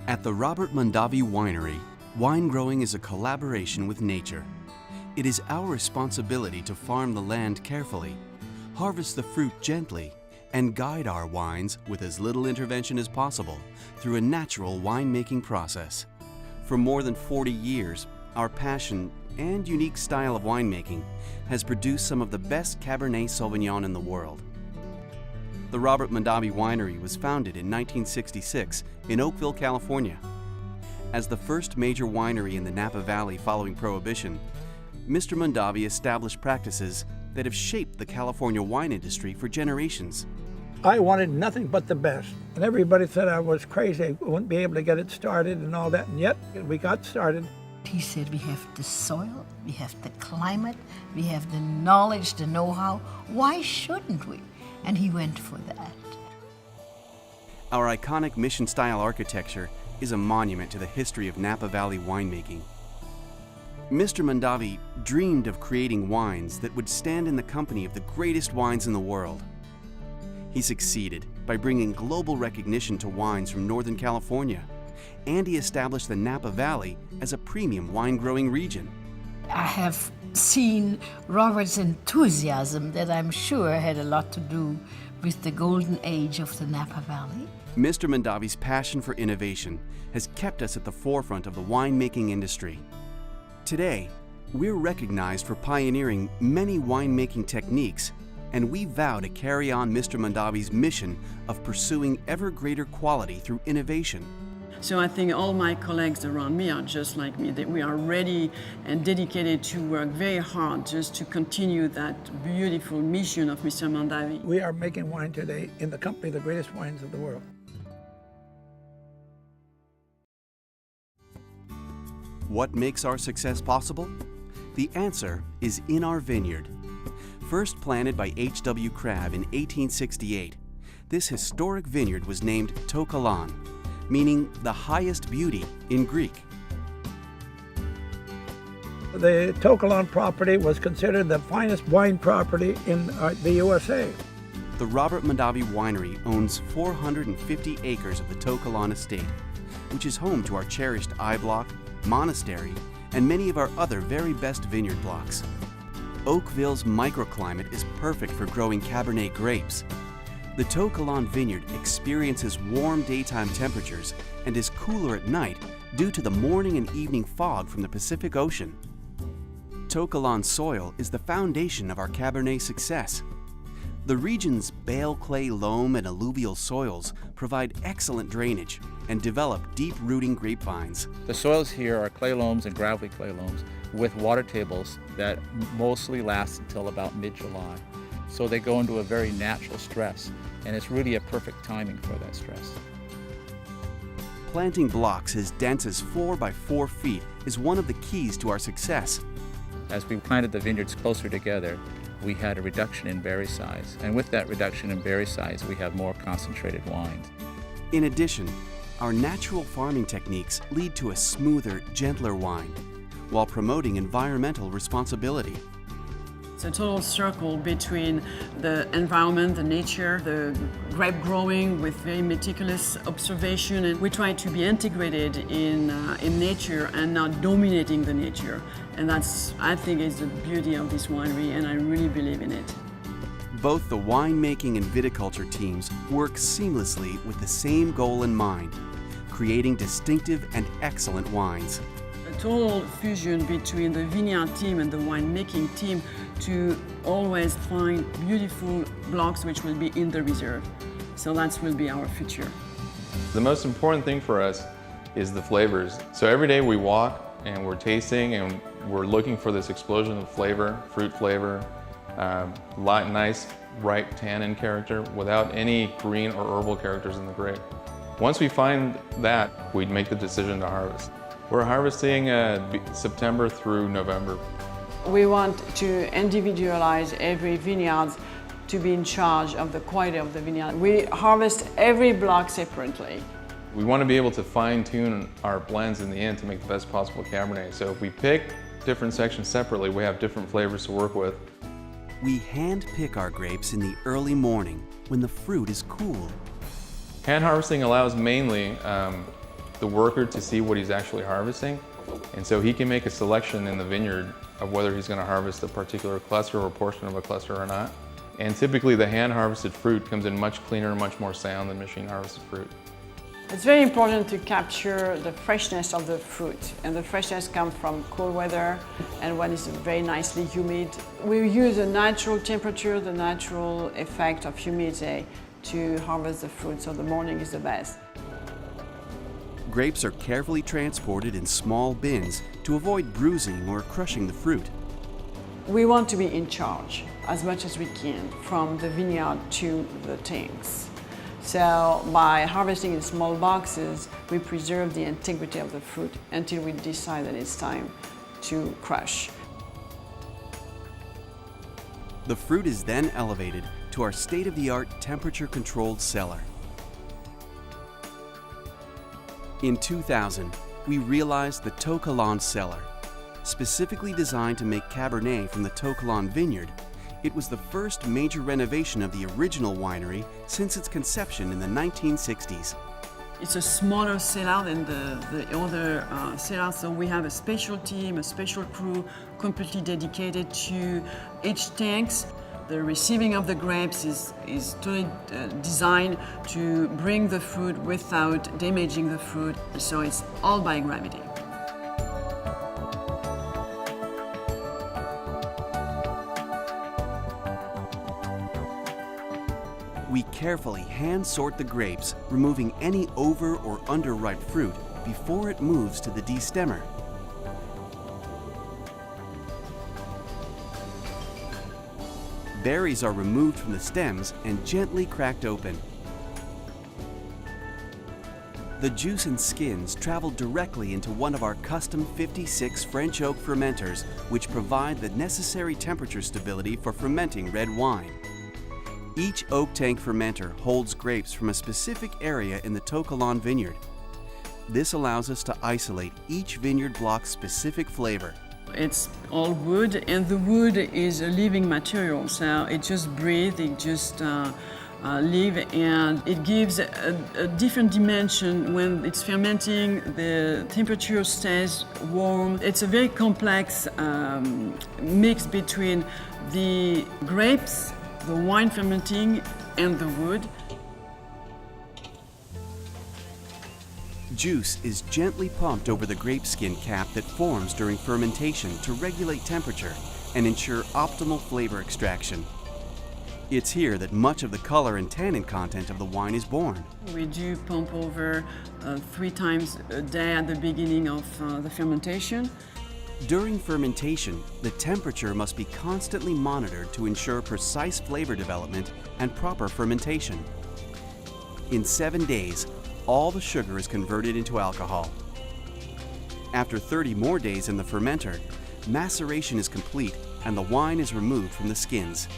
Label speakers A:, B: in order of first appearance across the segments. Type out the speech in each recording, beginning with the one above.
A: At the Robert Mondavi Winery, wine growing is a collaboration with nature. It is our responsibility to farm the land carefully, harvest the fruit gently, and guide our wines with as little intervention as possible through a natural winemaking process. For more than 40 years, our passion and unique style of winemaking has produced some of the best Cabernet Sauvignon in the world. The Robert Mondavi Winery was founded in 1966 in Oakville, California. As the first major winery in the Napa Valley following Prohibition, Mr. Mondavi established practices that have shaped the California wine industry for generations.
B: I wanted nothing but the best, and everybody said I was crazy, I wouldn't be able to get it started and all that, and yet we got started.
C: He said we have the soil, we have the climate, we have the knowledge, the know-how. Why shouldn't we? And he went for that.
A: Our iconic mission-style architecture is a monument to the history of Napa Valley winemaking. Mr. Mondavi dreamed of creating wines that would stand in the company of the greatest wines in the world. He succeeded by bringing global recognition to wines from Northern California, and he established the Napa Valley as a premium wine-growing region.
C: I have seen Robert's enthusiasm that I'm sure had a lot to do with the golden age of the Napa Valley.
A: Mr. Mondavi's passion for innovation has kept us at the forefront of the winemaking industry. Today, we're recognized for pioneering many winemaking techniques, and we vow to carry on Mr. Mondavi's mission of pursuing ever greater quality through innovation.
D: So I think all my colleagues around me are just like me, that we are ready and dedicated to work very hard just to continue that beautiful mission of Mr. Mondavi.
B: We are making wine today in the company of the greatest wines of the world.
A: What makes our success possible? The answer is in our vineyard. First planted by H.W. Crabbe in 1868, this historic vineyard was named To Kalon, meaning the highest beauty in Greek.
B: The To Kalon property was considered the finest wine property in the USA.
A: The Robert Mondavi Winery owns 450 acres of the To Kalon estate, which is home to our cherished I Block, Monastery, and many of our other very best vineyard blocks. Oakville's microclimate is perfect for growing Cabernet grapes. The To Kalon vineyard experiences warm daytime temperatures and is cooler at night due to the morning and evening fog from the Pacific Ocean. To Kalon soil is the foundation of our Cabernet success. The region's bale clay loam and alluvial soils provide excellent drainage and develop deep-rooting grapevines.
E: The soils here are clay loams and gravelly clay loams with water tables that mostly last until about mid-July. So they go into a very natural stress, and it's really a perfect timing for that stress.
A: Planting blocks as dense as 4 by 4 feet is one of the keys to our success.
E: As we planted the vineyards closer together, we had a reduction in berry size, and with that reduction in berry size, we have more concentrated wines.
A: In addition, our natural farming techniques lead to a smoother, gentler wine, while promoting environmental responsibility.
D: It's a total circle between the environment, the nature, the grape growing with very meticulous observation, and we try to be integrated in nature and not dominating the nature. And that's, I think, is the beauty of this winery, and I really believe in it.
A: Both the winemaking and viticulture teams work seamlessly with the same goal in mind, creating distinctive and excellent wines.
D: A total fusion between the Vineyard team and the winemaking team to always find beautiful blocks which will be in the reserve. So that will be our future.
F: The most important thing for us is the flavors. So every day we walk and we're tasting and we're looking for this explosion of flavor, fruit flavor, nice, ripe tannin character without any green or herbal characters in the grape. Once we find that, we'd make the decision to harvest. We're harvesting September through November.
D: We want to individualize every vineyard to be in charge of the quality of the vineyard. We harvest every block separately.
F: We want to be able to fine-tune our blends in the end to make the best possible Cabernet. So if we pick different sections separately, we have different flavors to work with.
A: We hand-pick our grapes in the early morning when the fruit is cool.
F: Hand harvesting allows mainly the worker to see what he's actually harvesting. And so he can make a selection in the vineyard of whether he's going to harvest a particular cluster or portion of a cluster or not. And typically the hand-harvested fruit comes in much cleaner and much more sound than machine-harvested fruit.
D: It's very important to capture the freshness of the fruit, and the freshness comes from cool weather and when it's very nicely humid. We use the natural temperature, the natural effect of humidity to harvest the fruit, so the morning is the best.
A: Grapes are carefully transported in small bins to avoid bruising or crushing the fruit.
D: We want to be in charge as much as we can from the vineyard to the tanks. So by harvesting in small boxes, we preserve the integrity of the fruit until we decide that it's time to crush.
A: The fruit is then elevated to our state-of-the-art temperature-controlled cellar. In 2000, we realized the To Kalon cellar. Specifically designed to make Cabernet from the To Kalon vineyard, it was the first major renovation of the original winery since its conception in the 1960s.
D: It's a smaller cellar than the other cellars, so we have a special team, a special crew completely dedicated to each tanks. The receiving of the grapes is totally designed to bring the fruit without damaging the fruit, so it's all by gravity.
A: We carefully hand sort the grapes, removing any over or underripe fruit before it moves to the destemmer. Berries are removed from the stems and gently cracked open. The juice and skins travel directly into one of our custom 56 French oak fermenters, which provide the necessary temperature stability for fermenting red wine. Each oak tank fermenter holds grapes from a specific area in the To Kalon vineyard. This allows us to isolate each vineyard block's specific flavor.
D: It's all wood, and the wood is a living material, so it just breathes, it just live, and it gives a different dimension when it's fermenting. The temperature stays warm. It's a very complex mix between the grapes, the wine fermenting, and the wood.
A: Juice is gently pumped over the grape skin cap that forms during fermentation to regulate temperature and ensure optimal flavor extraction. It's here that much of the color and tannin content of the wine is born.
D: We do pump over 3 times a day at the beginning of the fermentation.
A: During fermentation, the temperature must be constantly monitored to ensure precise flavor development and proper fermentation. In 7 days, all the sugar is converted into alcohol. After 30 more days in the fermenter, maceration is complete and the wine is removed from the skins.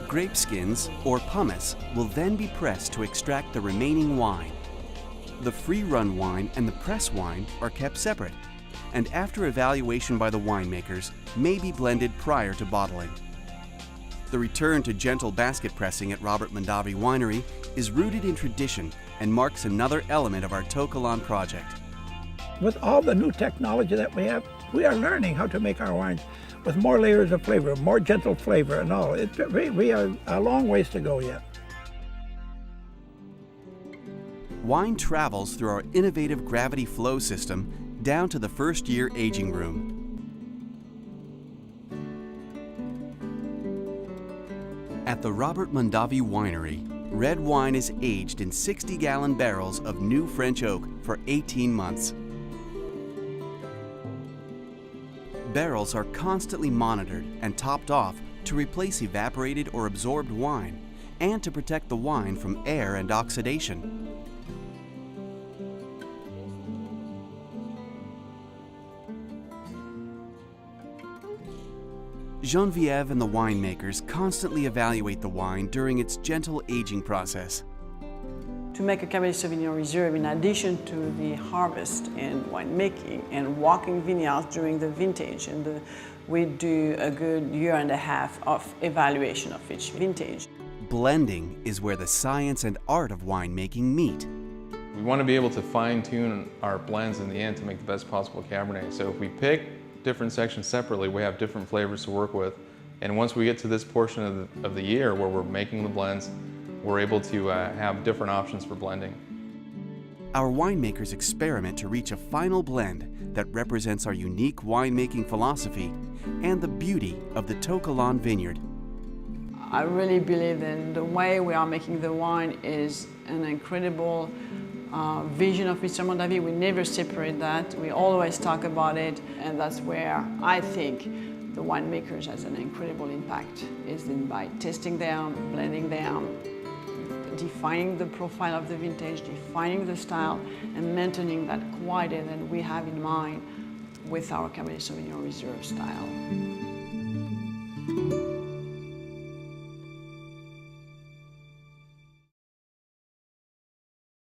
A: Grape skins, or pumice, will then be pressed to extract the remaining wine. The free-run wine and the press wine are kept separate, and after evaluation by the winemakers, may be blended prior to bottling. The return to gentle basket pressing at Robert Mondavi Winery is rooted in tradition and marks another element of our To Kalon project.
B: With all the new technology that we have, we are learning how to make our wines with more layers of flavor, more gentle flavor and all. We are a long ways to go yet.
A: Wine travels through our innovative gravity flow system down to the first-year aging room. At the Robert Mondavi Winery, red wine is aged in 60-gallon barrels of new French oak for 18 months. Barrels are constantly monitored and topped off to replace evaporated or absorbed wine and to protect the wine from air and oxidation. Geneviève and the winemakers constantly evaluate the wine during its gentle aging process.
D: To make a Cabernet Sauvignon Reserve, in addition to the harvest and winemaking and walking vineyards during the vintage, and we do a good 1.5 years of evaluation of each vintage.
A: Blending is where the science and art of winemaking meet.
F: We want to be able to fine-tune our blends in the end to make the best possible Cabernet. So if we pick different sections separately, we have different flavors to work with. And once we get to this portion of the year where we're making the blends, we're able to have different options for blending.
A: Our winemakers experiment to reach a final blend that represents our unique winemaking philosophy and the beauty of the To Kalon Vineyard.
D: I really believe that the way we are making the wine is an incredible vision of Mr. Mondavi. We never separate that. We always talk about it, and that's where I think the winemakers has an incredible impact, is in by testing them, blending them, defining the profile of the vintage, defining the style, and maintaining that quality that we have in mind with our Cabernet Sauvignon Reserve style.